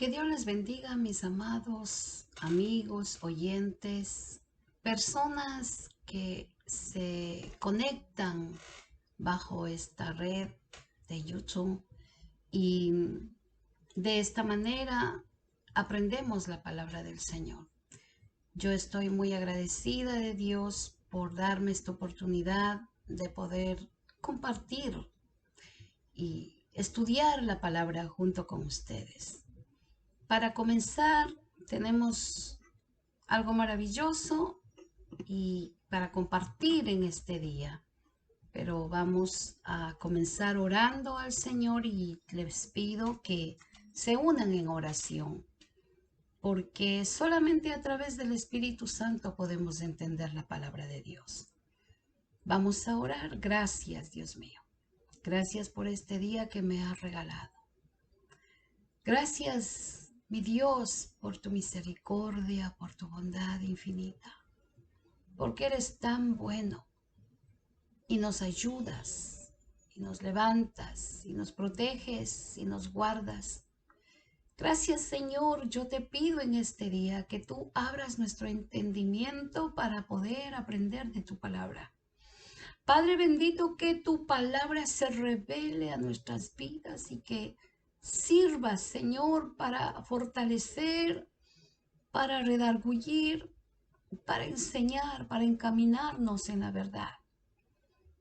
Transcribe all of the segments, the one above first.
Que Dios les bendiga, mis amados amigos, oyentes, personas que se conectan bajo esta red de YouTube y de esta manera aprendemos la palabra del Señor. Yo estoy muy agradecida de Dios por darme esta oportunidad de poder compartir y estudiar la palabra junto con ustedes. Para comenzar, tenemos algo maravilloso y para compartir en este día. Pero vamos a comenzar orando al Señor y les pido que se unan en oración, porque solamente a través del Espíritu Santo podemos entender la palabra de Dios. Vamos a orar. Gracias, Dios mío. Gracias por este día que me has regalado. Gracias, mi Dios, por tu misericordia, por tu bondad infinita, porque eres tan bueno y nos ayudas y nos levantas y nos proteges y nos guardas. Gracias, Señor. Yo te pido en este día que tú abras nuestro entendimiento para poder aprender de tu palabra. Padre bendito, que tu palabra se revele a nuestras vidas y que sirva, Señor, para fortalecer, para redarguir, para enseñar, para encaminarnos en la verdad.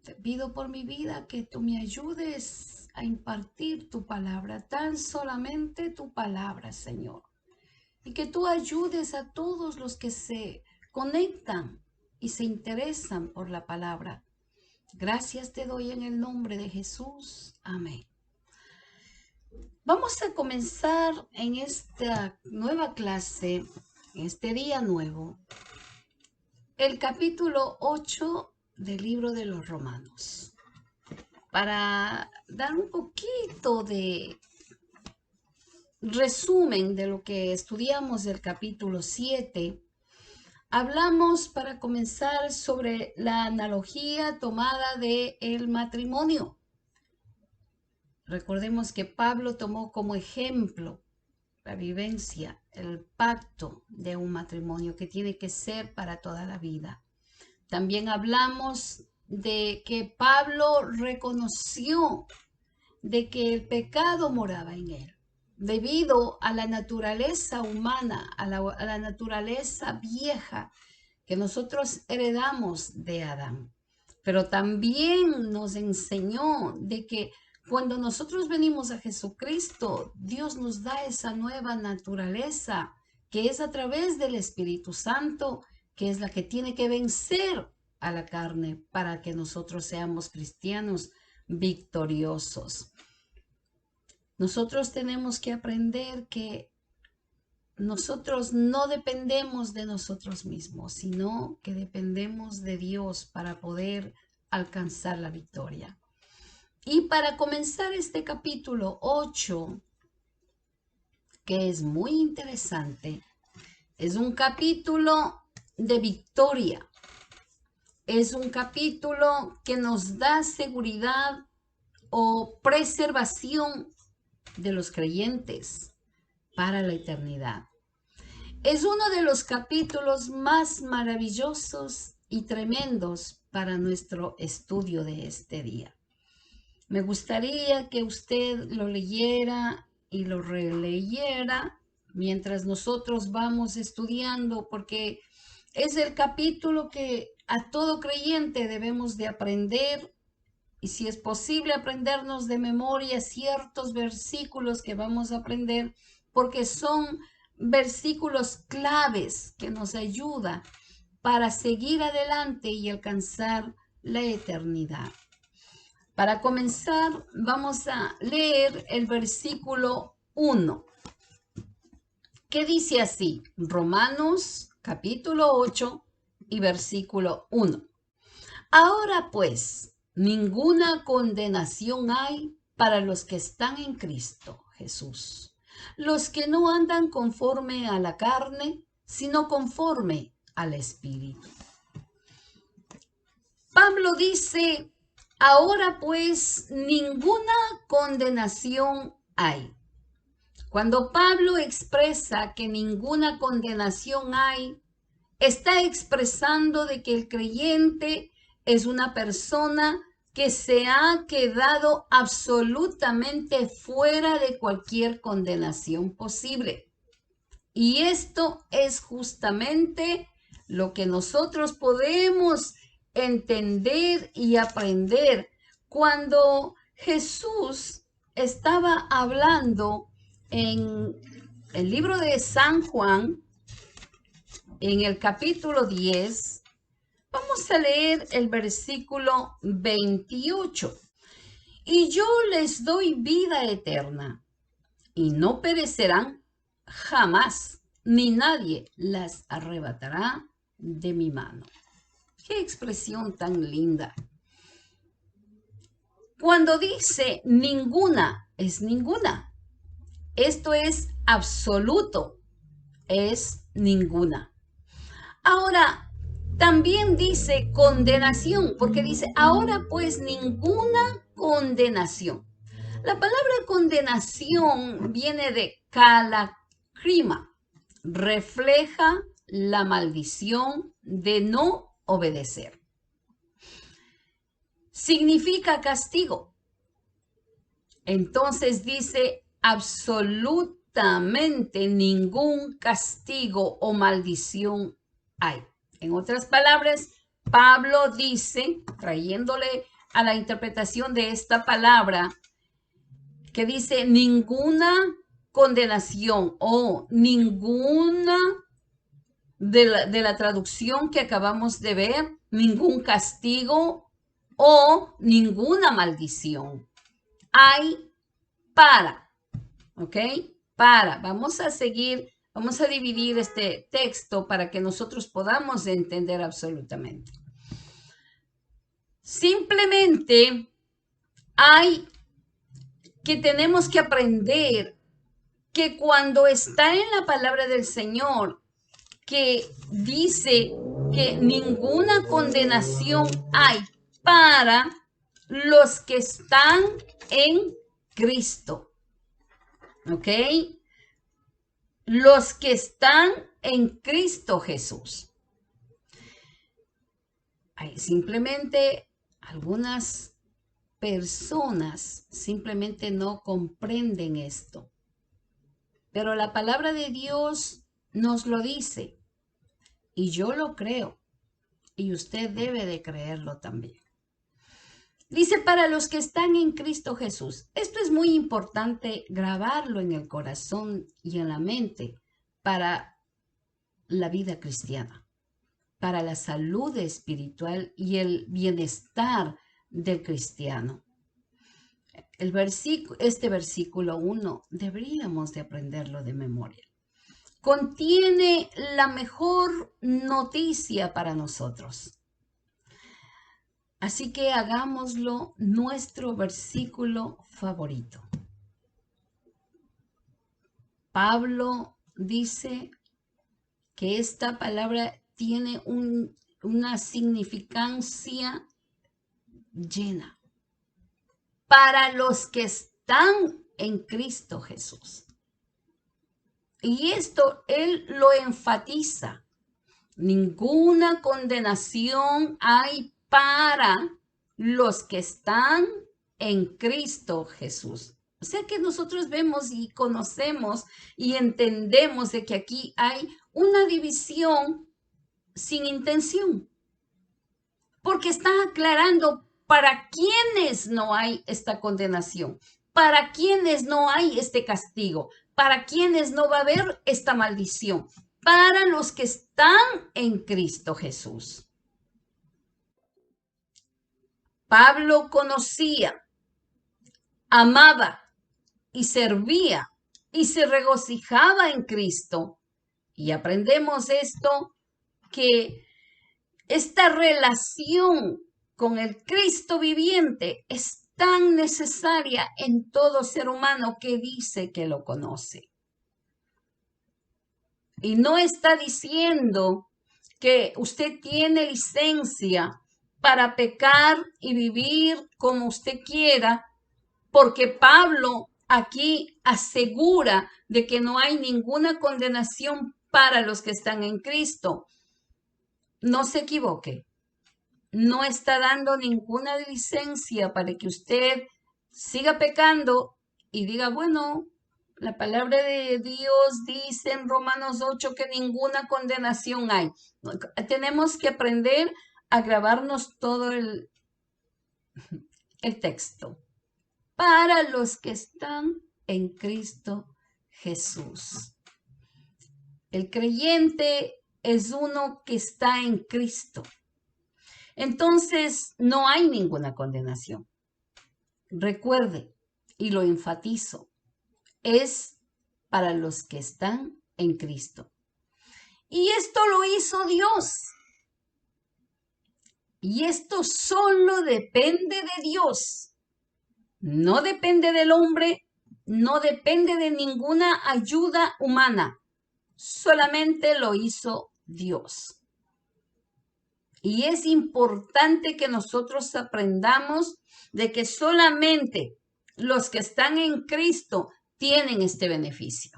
Te pido por mi vida que tú me ayudes a impartir tu palabra, tan solamente tu palabra, Señor. Y que tú ayudes a todos los que se conectan y se interesan por la palabra. Gracias te doy en el nombre de Jesús. Amén. Vamos a comenzar en esta nueva clase, en este día nuevo, el capítulo 8 del libro de los Romanos. Para dar un poquito de resumen de lo que estudiamos del capítulo 7, hablamos para comenzar sobre la analogía tomada del matrimonio. Recordemos que Pablo tomó como ejemplo la vivencia, el pacto de un matrimonio que tiene que ser para toda la vida. También hablamos de que Pablo reconoció de que el pecado moraba en él, debido a la naturaleza humana, a la naturaleza vieja que nosotros heredamos de Adán. Pero también nos enseñó de que cuando nosotros venimos a Jesucristo, Dios nos da esa nueva naturaleza que es a través del Espíritu Santo, que es la que tiene que vencer a la carne para que nosotros seamos cristianos victoriosos. Nosotros tenemos que aprender que nosotros no dependemos de nosotros mismos, sino que dependemos de Dios para poder alcanzar la victoria. Y para comenzar este capítulo 8, que es muy interesante, es un capítulo de victoria. Es un capítulo que nos da seguridad o preservación de los creyentes para la eternidad. Es uno de los capítulos más maravillosos y tremendos para nuestro estudio de este día. Me gustaría que usted lo leyera y lo releyera mientras nosotros vamos estudiando, porque es el capítulo que a todo creyente debemos de aprender, y si es posible aprendernos de memoria ciertos versículos que vamos a aprender, porque son versículos claves que nos ayudan para seguir adelante y alcanzar la eternidad. Para comenzar, vamos a leer el versículo 1, que dice así, Romanos capítulo 8 y versículo 1. Ahora pues, ninguna condenación hay para los que están en Cristo Jesús, los que no andan conforme a la carne, sino conforme al Espíritu. Pablo dice, ahora pues ninguna condenación hay. Cuando Pablo expresa que ninguna condenación hay, está expresando de que el creyente es una persona que se ha quedado absolutamente fuera de cualquier condenación posible. Y esto es justamente lo que nosotros podemos entender y aprender cuando Jesús estaba hablando en el libro de San Juan, en el capítulo 10. Vamos a leer el versículo 28. Y yo les doy vida eterna, y no perecerán jamás, ni nadie las arrebatará de mi mano. Qué expresión tan linda. Cuando dice ninguna, es ninguna. Esto es absoluto, es ninguna. Ahora, también dice condenación, porque dice, ahora pues ninguna condenación. La palabra condenación viene de kalakrima, refleja la maldición de no obedecer. Significa castigo. Entonces dice absolutamente ningún castigo o maldición hay. En otras palabras, Pablo dice, trayéndole a la interpretación de esta palabra, que dice ninguna condenación o ninguna de la traducción que acabamos de ver, ningún castigo o ninguna maldición. Hay para, ¿ok? Para. Vamos a seguir, vamos a dividir este texto para que nosotros podamos entender absolutamente. Simplemente hay que tenemos que aprender que cuando está en la palabra del Señor, que dice que ninguna condenación hay para los que están en Cristo. ¿Ok? Los que están en Cristo Jesús. Hay simplemente algunas personas simplemente no comprenden esto. Pero la palabra de Dios nos lo dice. Y yo lo creo. Y usted debe de creerlo también. Dice, para los que están en Cristo Jesús. Esto es muy importante grabarlo en el corazón y en la mente para la vida cristiana, para la salud espiritual y el bienestar del cristiano. Este versículo 1 deberíamos de aprenderlo de memoria. Contiene la mejor noticia para nosotros. Así que hagámoslo nuestro versículo favorito. Pablo dice que esta palabra tiene una significancia llena para los que están en Cristo Jesús. Y esto él lo enfatiza. Ninguna condenación hay para los que están en Cristo Jesús. O sea que nosotros vemos y conocemos y entendemos de que aquí hay una división sin intención. Porque está aclarando para quienes no hay esta condenación, para quienes no hay este castigo, para quienes no va a haber esta maldición, para los que están en Cristo Jesús. Pablo conocía, amaba y servía y se regocijaba en Cristo. Y aprendemos esto, que esta relación con el Cristo viviente es tan necesaria en todo ser humano que dice que lo conoce. Y no está diciendo que usted tiene licencia para pecar y vivir como usted quiera, porque Pablo aquí asegura de que no hay ninguna condenación para los que están en Cristo. No se equivoque. No está dando ninguna licencia para que usted siga pecando y diga, bueno, la palabra de Dios dice en Romanos 8 que ninguna condenación hay. Tenemos que aprender a grabarnos todo el texto. Para los que están en Cristo Jesús. El creyente es uno que está en Cristo. Entonces, no hay ninguna condenación. Recuerde, y lo enfatizo, es para los que están en Cristo. Y esto lo hizo Dios. Y esto solo depende de Dios. No depende del hombre, no depende de ninguna ayuda humana. Solamente lo hizo Dios. Y es importante que nosotros aprendamos de que solamente los que están en Cristo tienen este beneficio.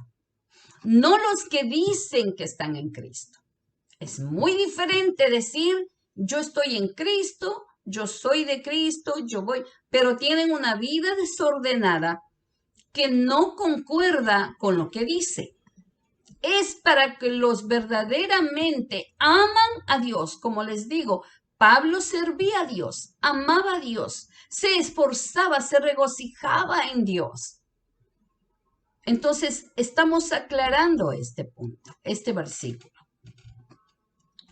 No los que dicen que están en Cristo. Es muy diferente decir, yo estoy en Cristo, yo soy de Cristo, yo voy, pero tienen una vida desordenada que no concuerda con lo que dice. Es para que los verdaderamente aman a Dios. Como les digo, Pablo servía a Dios, amaba a Dios, se esforzaba, se regocijaba en Dios. Entonces, estamos aclarando este punto, este versículo.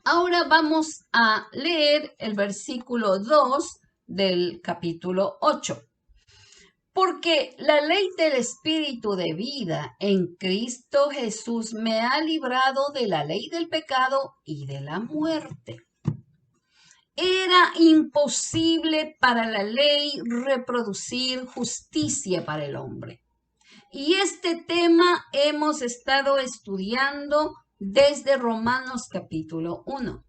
Ahora vamos a leer el versículo 2 del capítulo 8. Porque la ley del Espíritu de vida en Cristo Jesús me ha librado de la ley del pecado y de la muerte. Era imposible para la ley reproducir justicia para el hombre. Y este tema hemos estado estudiando desde Romanos capítulo 1.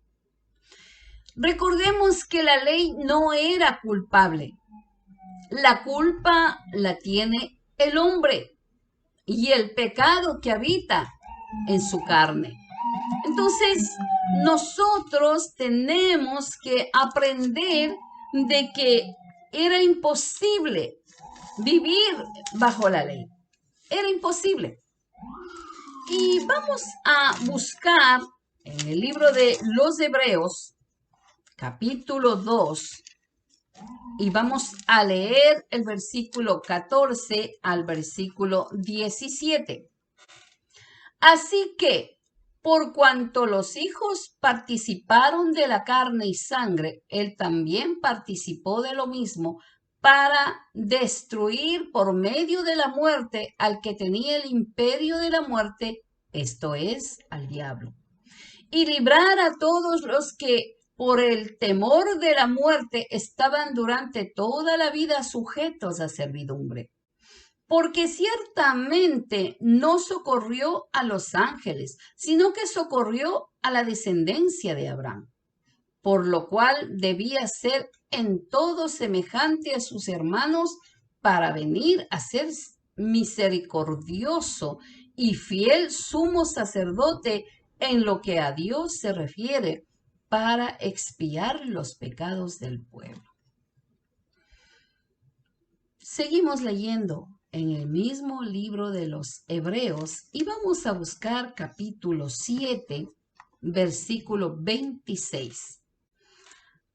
Recordemos que la ley no era culpable. La culpa la tiene el hombre y el pecado que habita en su carne. Entonces, nosotros tenemos que aprender de que era imposible vivir bajo la ley. Era imposible. Y vamos a buscar en el libro de los Hebreos, capítulo 2, y vamos a leer el versículo 14 al versículo 17. Así que, por cuanto los hijos participaron de la carne y sangre, él también participó de lo mismo para destruir por medio de la muerte al que tenía el imperio de la muerte, esto es, al diablo, y librar a todos los que por el temor de la muerte estaban durante toda la vida sujetos a servidumbre. Porque ciertamente no socorrió a los ángeles, sino que socorrió a la descendencia de Abraham, por lo cual debía ser en todo semejante a sus hermanos para venir a ser misericordioso y fiel sumo sacerdote en lo que a Dios se refiere, para expiar los pecados del pueblo. Seguimos leyendo en el mismo libro de los Hebreos y vamos a buscar capítulo 7, versículo 26.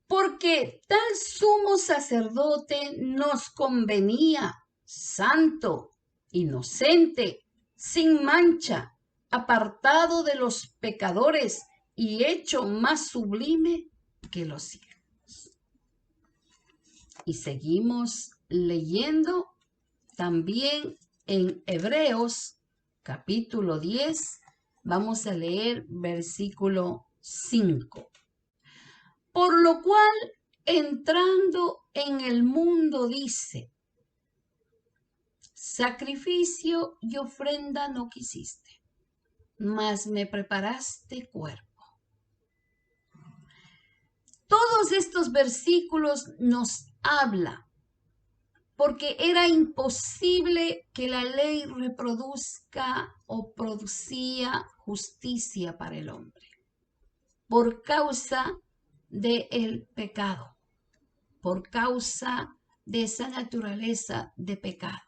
Porque tal sumo sacerdote nos convenía, santo, inocente, sin mancha, apartado de los pecadores y hecho más sublime que los cielos. Y seguimos leyendo también en Hebreos capítulo 10, vamos a leer versículo 5. Por lo cual, entrando en el mundo, dice, sacrificio y ofrenda no quisiste, mas me preparaste cuerpo. Todos estos versículos nos hablan porque era imposible que la ley reproduzca o producía justicia para el hombre por causa del pecado, por causa de esa naturaleza de pecado.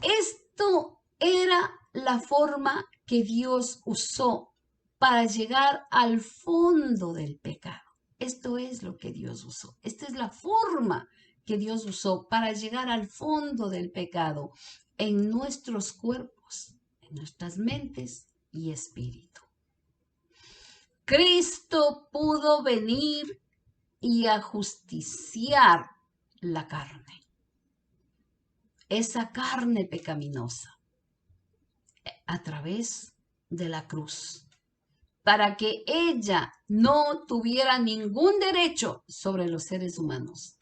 Esto era la forma que Dios usó para llegar al fondo del pecado. Esto es lo que Dios usó. Esta es la forma que Dios usó para llegar al fondo del pecado en nuestros cuerpos, en nuestras mentes y espíritu. Cristo pudo venir y ajusticiar la carne, esa carne pecaminosa, a través de la cruz, para que ella no tuviera ningún derecho sobre los seres humanos.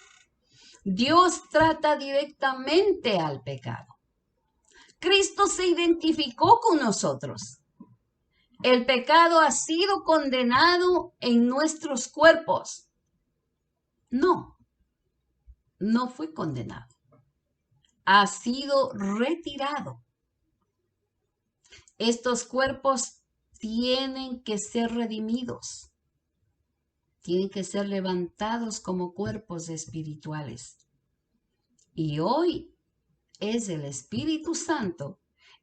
Dios trata directamente al pecado. Cristo se identificó con nosotros. El pecado ha sido condenado en nuestros cuerpos. No fue condenado. Ha sido retirado. Estos cuerpos tienen que ser redimidos. Tienen que ser levantados como cuerpos espirituales. Y hoy es el Espíritu Santo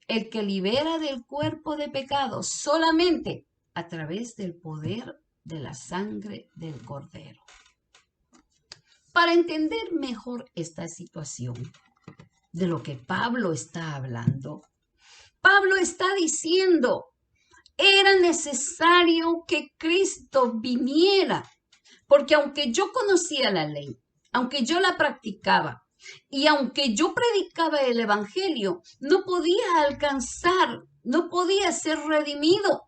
el que libera del cuerpo de pecado solamente a través del poder de la sangre del Cordero. Para entender mejor esta situación de lo que Pablo está hablando, Pablo está diciendo, era necesario que Cristo viniera, porque aunque yo conocía la ley, aunque yo la practicaba, y aunque yo predicaba el evangelio, no podía alcanzar, no podía ser redimido,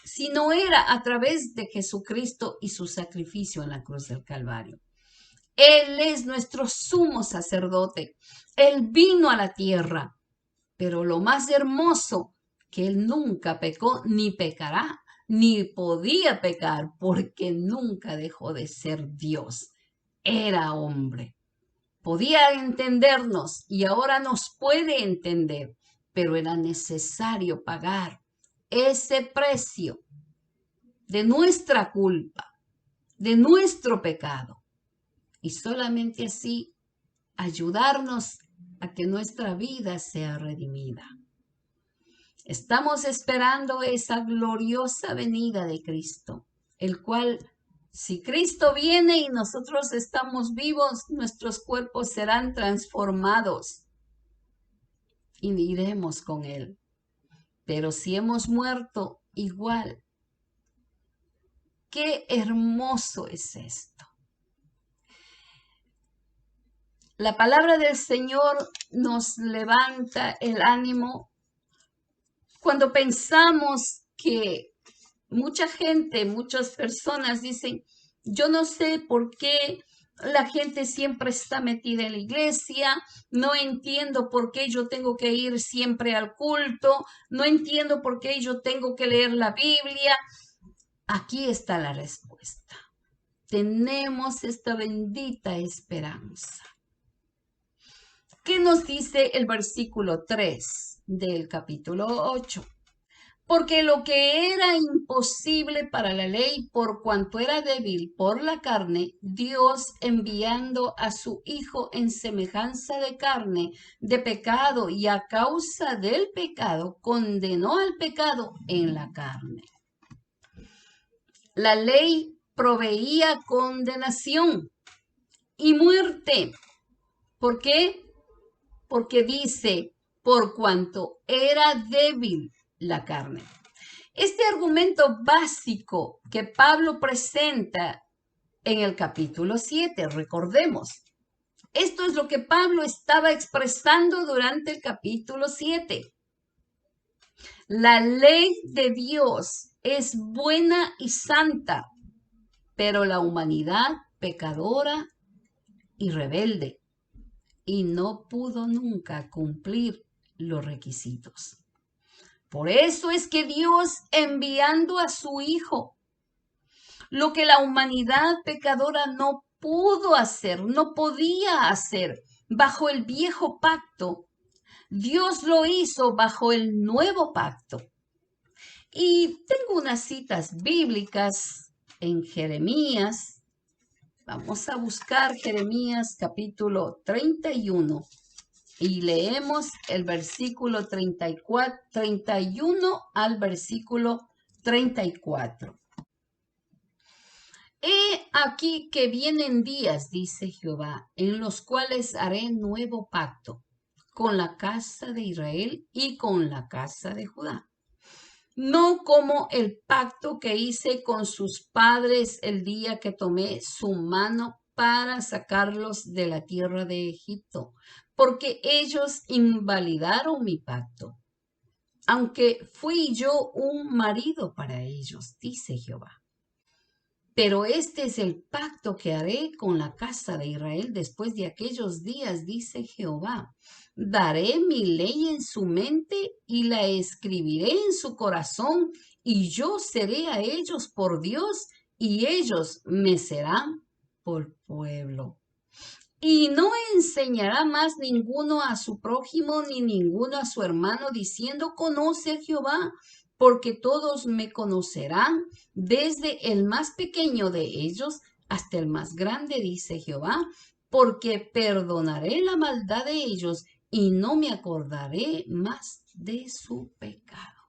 si no era a través de Jesucristo y su sacrificio en la cruz del Calvario. Él es nuestro sumo sacerdote. Él vino a la tierra, pero lo más hermoso, que él nunca pecó, ni pecará, ni podía pecar, porque nunca dejó de ser Dios. Era hombre. Podía entendernos y ahora nos puede entender, pero era necesario pagar ese precio de nuestra culpa, de nuestro pecado. Y solamente así ayudarnos a que nuestra vida sea redimida. Estamos esperando esa gloriosa venida de Cristo, el cual, si Cristo viene y nosotros estamos vivos, nuestros cuerpos serán transformados y iremos con Él. Pero si hemos muerto, igual. Qué hermoso es esto. La palabra del Señor nos levanta el ánimo cuando pensamos que mucha gente, muchas personas dicen, yo no sé por qué la gente siempre está metida en la iglesia, no entiendo por qué yo tengo que ir siempre al culto, no entiendo por qué yo tengo que leer la Biblia. Aquí está la respuesta. Tenemos esta bendita esperanza. ¿Qué nos dice el versículo 3 del capítulo 8? Porque lo que era imposible para la ley, por cuanto era débil por la carne, Dios enviando a su Hijo en semejanza de carne, de pecado, y a causa del pecado, condenó al pecado en la carne. La ley proveía condenación y muerte. ¿Por qué? Porque dice, por cuanto era débil la carne. Este argumento básico que Pablo presenta en el capítulo 7, recordemos, esto es lo que Pablo estaba expresando durante el capítulo 7. La ley de Dios es buena y santa, pero la humanidad pecadora y rebelde, y no pudo nunca cumplir los requisitos. Por eso es que Dios, enviando a su Hijo, lo que la humanidad pecadora no pudo hacer, no podía hacer, bajo el viejo pacto, Dios lo hizo bajo el nuevo pacto. Y tengo unas citas bíblicas en Jeremías. Vamos a buscar Jeremías capítulo 31 y leemos el versículo 31 al versículo 34. He aquí que vienen días, dice Jehová, en los cuales haré nuevo pacto con la casa de Israel y con la casa de Judá. No como el pacto que hice con sus padres el día que tomé su mano para sacarlos de la tierra de Egipto, porque ellos invalidaron mi pacto, aunque fui yo un marido para ellos, dice Jehová. Pero este es el pacto que haré con la casa de Israel después de aquellos días, dice Jehová. Daré mi ley en su mente y la escribiré en su corazón, y yo seré a ellos por Dios, y ellos me serán por pueblo. Y no enseñará más ninguno a su prójimo ni ninguno a su hermano, diciendo, conoce a Jehová, porque todos me conocerán, desde el más pequeño de ellos hasta el más grande, dice Jehová, porque perdonaré la maldad de ellos y no me acordaré más de su pecado.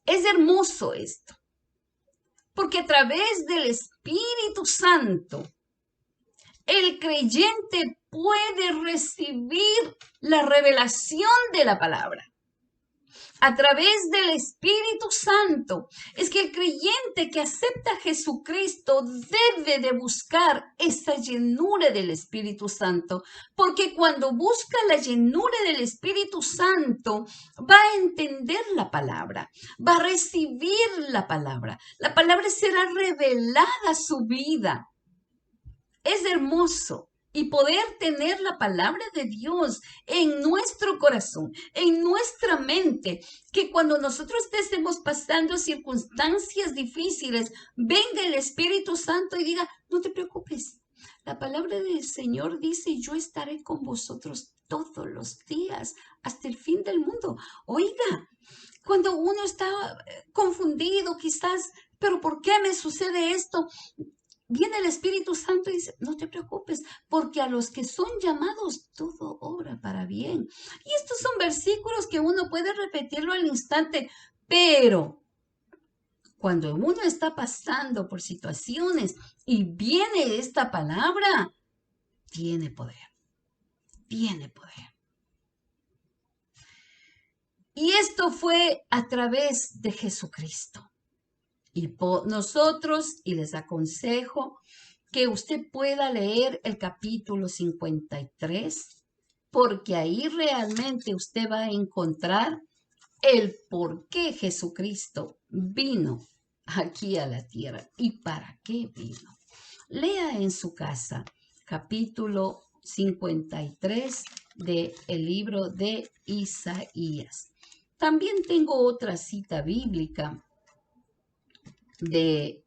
Es hermoso esto, porque a través del Espíritu Santo, el creyente puede recibir la revelación de la palabra a través del Espíritu Santo. Es que el creyente que acepta a Jesucristo debe de buscar esa llenura del Espíritu Santo, porque cuando busca la llenura del Espíritu Santo va a entender la palabra, va a recibir la palabra será revelada a su vida. Es hermoso. Y poder tener la palabra de Dios en nuestro corazón, en nuestra mente, que cuando nosotros estemos pasando circunstancias difíciles, venga el Espíritu Santo y diga, no te preocupes. La palabra del Señor dice, yo estaré con vosotros todos los días hasta el fin del mundo. Oiga, cuando uno está confundido quizás, pero ¿por qué me sucede esto? Viene el Espíritu Santo y dice, no te preocupes, porque a los que son llamados todo obra para bien. Y estos son versículos que uno puede repetirlo al instante, pero cuando uno está pasando por situaciones y viene esta palabra, tiene poder, tiene poder. Y esto fue a través de Jesucristo. Y nosotros, y les aconsejo que usted pueda leer el capítulo 53, porque ahí realmente usted va a encontrar el por qué Jesucristo vino aquí a la tierra y para qué vino. Lea en su casa capítulo 53 del libro de Isaías. También tengo otra cita bíblica de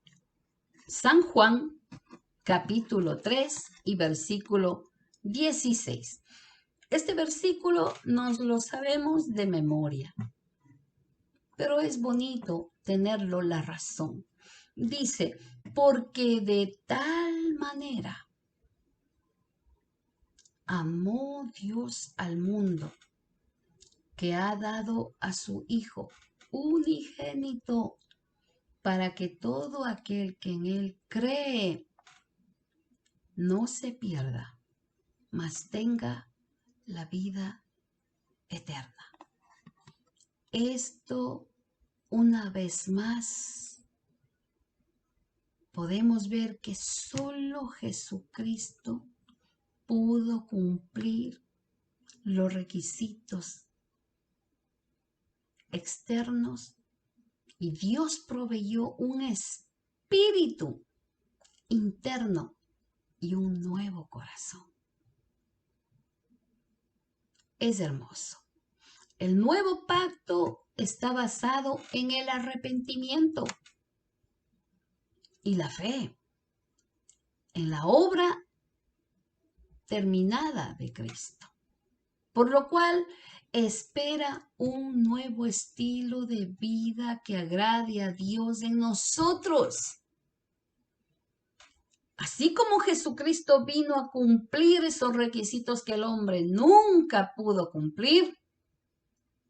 San Juan, capítulo 3 y versículo 16. Este versículo nos lo sabemos de memoria, pero es bonito tenerlo la razón. Dice, porque de tal manera amó Dios al mundo que ha dado a su Hijo unigénito, para que todo aquel que en él cree no se pierda, mas tenga la vida eterna. Esto, una vez más, podemos ver que solo Jesucristo pudo cumplir los requisitos externos y Dios proveyó un espíritu interno y un nuevo corazón. Es hermoso. El nuevo pacto está basado en el arrepentimiento y la fe, en la obra terminada de Cristo, por lo cual espera un nuevo estilo de vida que agrade a Dios en nosotros. Así como Jesucristo vino a cumplir esos requisitos que el hombre nunca pudo cumplir,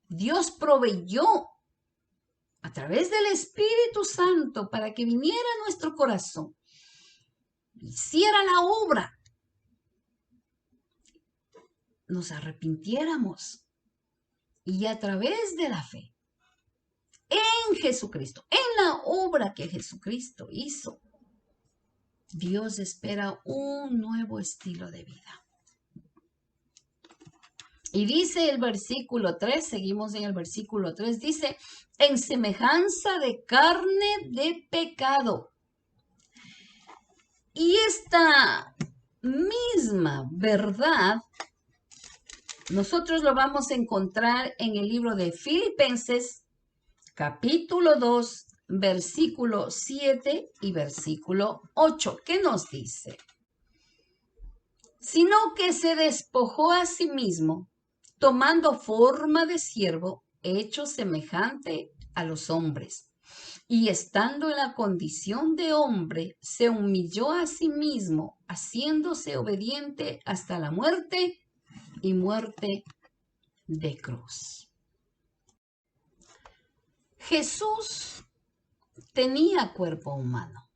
Dios proveyó a través del Espíritu Santo para que viniera a nuestro corazón, hiciera la obra, nos arrepintiéramos y a través de la fe en Jesucristo, en la obra que Jesucristo hizo, Dios espera un nuevo estilo de vida. Y dice el versículo 3, seguimos en el versículo 3, dice, en semejanza de carne de pecado. Y esta misma verdad nosotros lo vamos a encontrar en el libro de Filipenses, capítulo 2, versículo 7 y versículo 8. ¿Qué nos dice? Sino que se despojó a sí mismo, tomando forma de siervo, hecho semejante a los hombres. Y estando en la condición de hombre, se humilló a sí mismo, haciéndose obediente hasta la muerte y muerte de cruz. Jesús tenía cuerpo humano,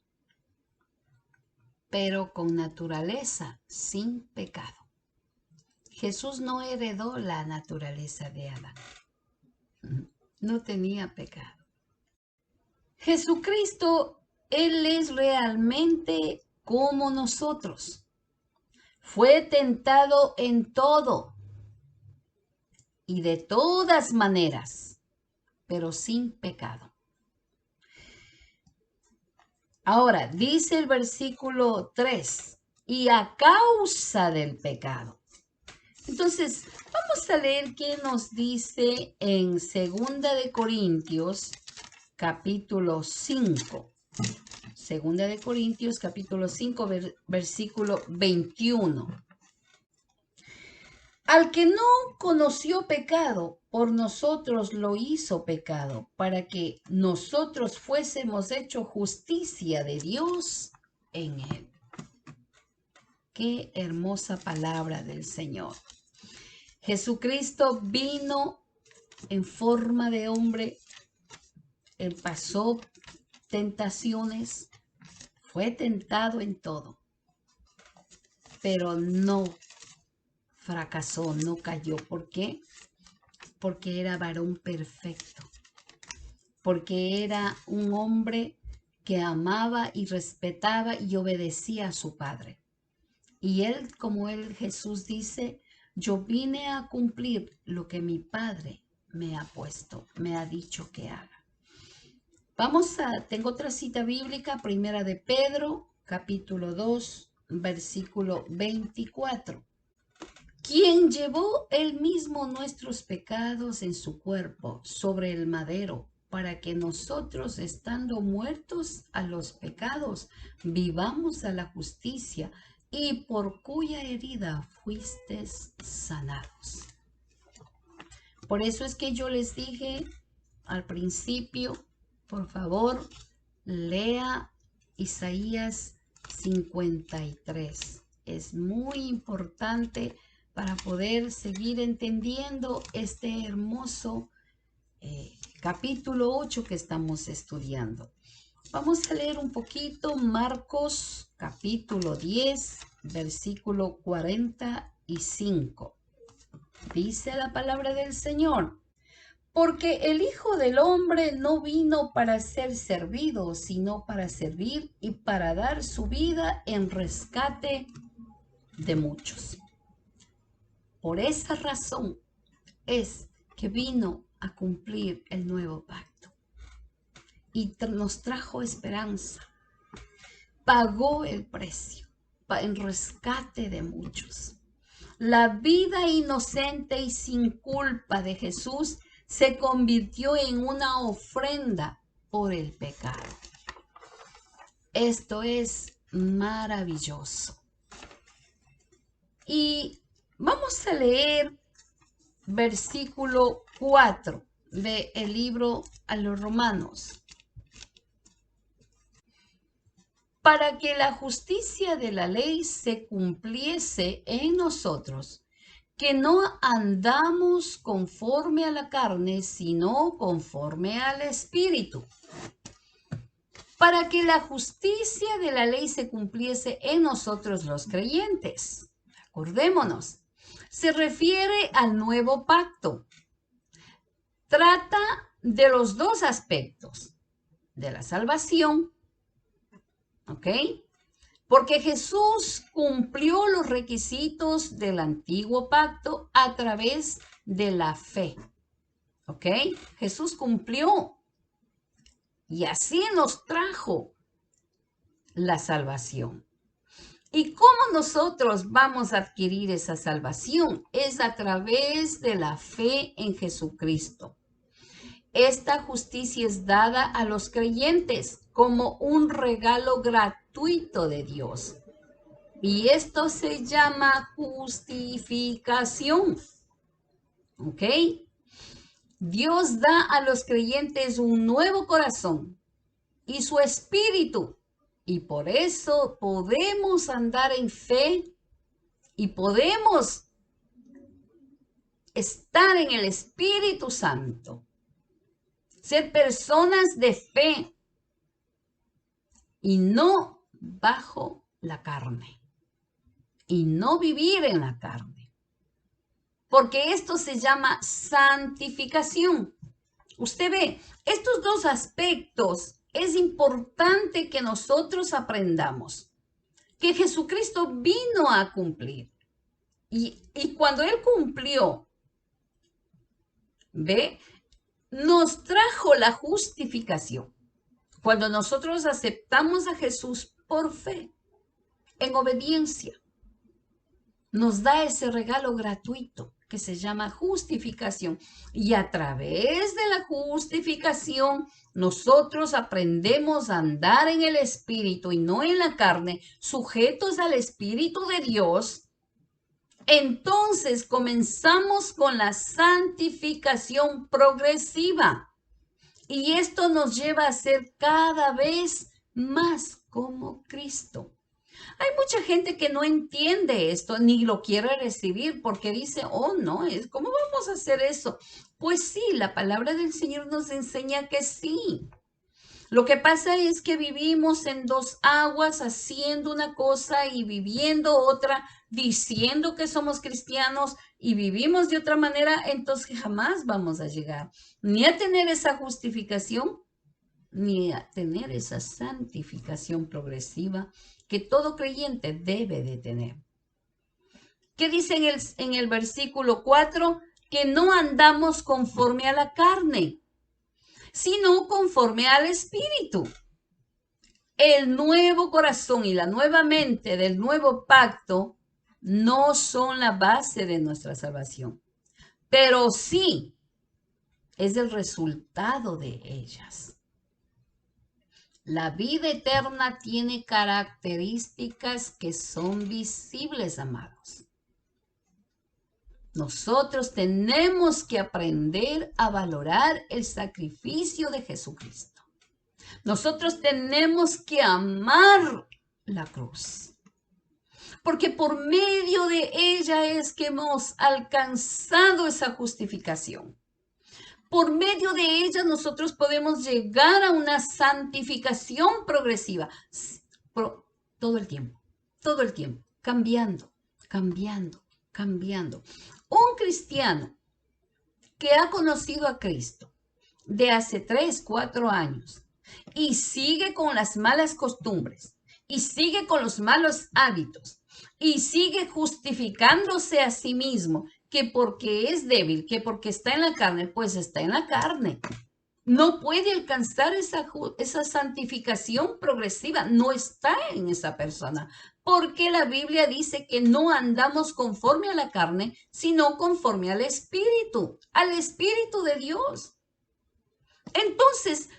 pero con naturaleza sin pecado. Jesús no heredó la naturaleza de Adán. No tenía pecado. Jesucristo, Él es realmente como nosotros. Fue tentado en todo y de todas maneras, pero sin pecado. Ahora, dice el versículo 3, y a causa del pecado. Entonces, vamos a leer qué nos dice en 2 de Corintios, capítulo 5. 2 de Corintios, capítulo 5, versículo 21. Al que no conoció pecado, por nosotros lo hizo pecado, para que nosotros fuésemos hecho justicia de Dios en él. Qué hermosa palabra del Señor. Jesucristo vino en forma de hombre, Él pasó tentaciones, fue tentado en todo, pero no fracasó, no cayó. ¿Por qué? Porque era varón perfecto, porque era un hombre que amaba y respetaba y obedecía a su Padre. Y él, como Jesús dice, yo vine a cumplir lo que mi Padre me ha puesto, me ha dicho que haga. Tengo otra cita bíblica, primera de Pedro, capítulo 2, versículo 24. Quien llevó él mismo nuestros pecados en su cuerpo sobre el madero, para que nosotros, estando muertos a los pecados, vivamos a la justicia, y por cuya herida fuisteis sanados. Por eso es que yo les dije al principio, por favor, lea Isaías 53. Es muy importante para poder seguir entendiendo este hermoso capítulo 8 que estamos estudiando. Vamos a leer un poquito Marcos capítulo 10, versículo 45. Dice la palabra del Señor: porque el Hijo del Hombre no vino para ser servido, sino para servir y para dar su vida en rescate de muchos. Por esa razón es que vino a cumplir el nuevo pacto y nos trajo esperanza. Pagó el precio en rescate de muchos. La vida inocente y sin culpa de Jesús se convirtió en una ofrenda por el pecado. Esto es maravilloso. Y vamos a leer versículo 4 del libro a los Romanos. Para que la justicia de la ley se cumpliese en nosotros, que no andamos conforme a la carne, sino conforme al Espíritu. Para que la justicia de la ley se cumpliese en nosotros los creyentes. Acordémonos, se refiere al nuevo pacto. Trata de los dos aspectos, de la salvación, ¿ok? Porque Jesús cumplió los requisitos del antiguo pacto a través de la fe, ¿ok? Jesús cumplió y así nos trajo la salvación. ¿Y cómo nosotros vamos a adquirir esa salvación? Es a través de la fe en Jesucristo. Esta justicia es dada a los creyentes como un regalo gratuito de Dios. Y esto se llama justificación. ¿Ok? Dios da a los creyentes un nuevo corazón y su espíritu. Y por eso podemos andar en fe y podemos estar en el Espíritu Santo. Ser personas de fe y no bajo la carne. Y no vivir en la carne. Porque esto se llama santificación. Usted ve, estos dos aspectos es importante que nosotros aprendamos. Que Jesucristo vino a cumplir. Y cuando Él cumplió, ¿ve? Nos trajo la justificación. Cuando nosotros aceptamos a Jesús por fe, en obediencia, nos da ese regalo gratuito que se llama justificación. Y a través de la justificación, nosotros aprendemos a andar en el Espíritu y no en la carne, sujetos al Espíritu de Dios. Entonces comenzamos con la santificación progresiva. Y esto nos lleva a ser cada vez más como Cristo. Hay mucha gente que no entiende esto ni lo quiere recibir porque dice, oh no, ¿cómo vamos a hacer eso? Pues sí, la palabra del Señor nos enseña que sí. Lo que pasa es que vivimos en dos aguas haciendo una cosa y viviendo otra, diciendo que somos cristianos y vivimos de otra manera, entonces jamás vamos a llegar ni a tener esa justificación, ni a tener esa santificación progresiva que todo creyente debe de tener. ¿Qué dice en el versículo 4? Que no andamos conforme a la carne, sino conforme al Espíritu. El nuevo corazón y la nueva mente del nuevo pacto no son la base de nuestra salvación, pero sí es el resultado de ellas. La vida eterna tiene características que son visibles, amados. Nosotros tenemos que aprender a valorar el sacrificio de Jesucristo. Nosotros tenemos que amar la cruz, porque por medio de ella es que hemos alcanzado esa justificación. Por medio de ella nosotros podemos llegar a una santificación progresiva, todo el tiempo, cambiando, cambiando, cambiando. Un cristiano que ha conocido a Cristo de hace 3, 4 años y sigue con las malas costumbres y sigue con los malos hábitos y sigue justificándose a sí mismo que porque es débil, que porque está en la carne, pues está en la carne. No puede alcanzar esa santificación progresiva, no está en esa persona, porque la Biblia dice que no andamos conforme a la carne, sino conforme al Espíritu de Dios. Entonces,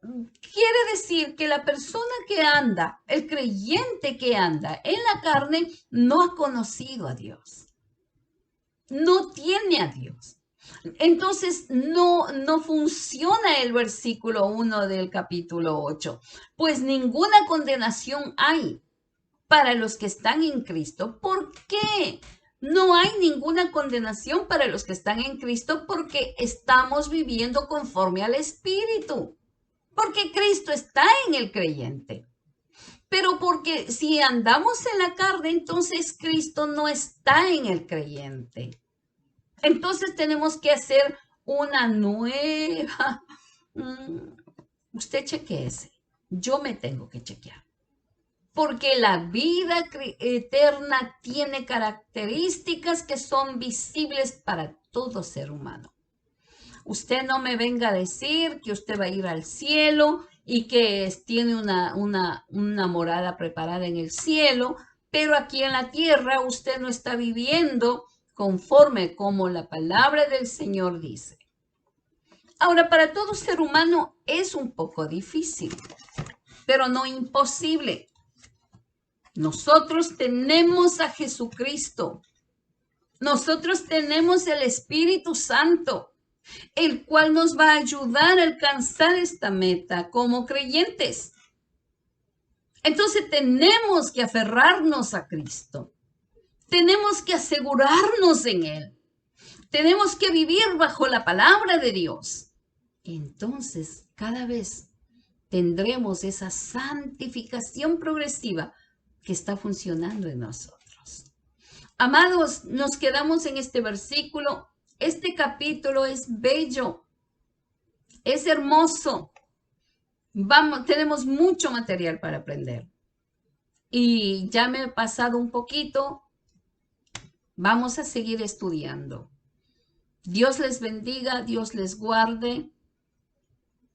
quiere decir que la persona que anda, el creyente que anda en la carne, no ha conocido a Dios, no tiene a Dios. Entonces no funciona el versículo 1 del capítulo 8, pues ninguna condenación hay para los que están en Cristo. ¿Por qué? No hay ninguna condenación para los que están en Cristo porque estamos viviendo conforme al Espíritu, porque Cristo está en el creyente. Pero porque si andamos en la carne, entonces Cristo no está en el creyente. Entonces tenemos que hacer una nueva. Usted chequeese. Yo me tengo que chequear. Porque la vida eterna tiene características que son visibles para todo ser humano. Usted no me venga a decir que usted va a ir al cielo y que tiene una morada preparada en el cielo, pero aquí en la tierra usted no está viviendo conforme como la palabra del Señor dice. Ahora, para todo ser humano es un poco difícil, pero no imposible. Nosotros tenemos a Jesucristo. Nosotros tenemos el Espíritu Santo, el cual nos va a ayudar a alcanzar esta meta como creyentes. Entonces tenemos que aferrarnos a Cristo. Tenemos que asegurarnos en Él. Tenemos que vivir bajo la palabra de Dios. Entonces, cada vez tendremos esa santificación progresiva que está funcionando en nosotros. Amados, nos quedamos en este versículo. Este capítulo es bello, es hermoso. Tenemos mucho material para aprender. Y ya me he pasado un poquito. Vamos a seguir estudiando. Dios les bendiga, Dios les guarde.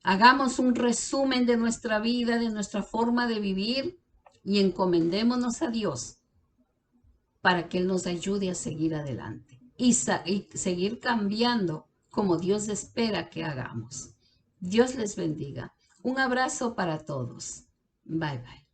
Hagamos un resumen de nuestra vida, de nuestra forma de vivir y encomendémonos a Dios para que Él nos ayude a seguir adelante y seguir cambiando como Dios espera que hagamos. Dios les bendiga. Un abrazo para todos. Bye, bye.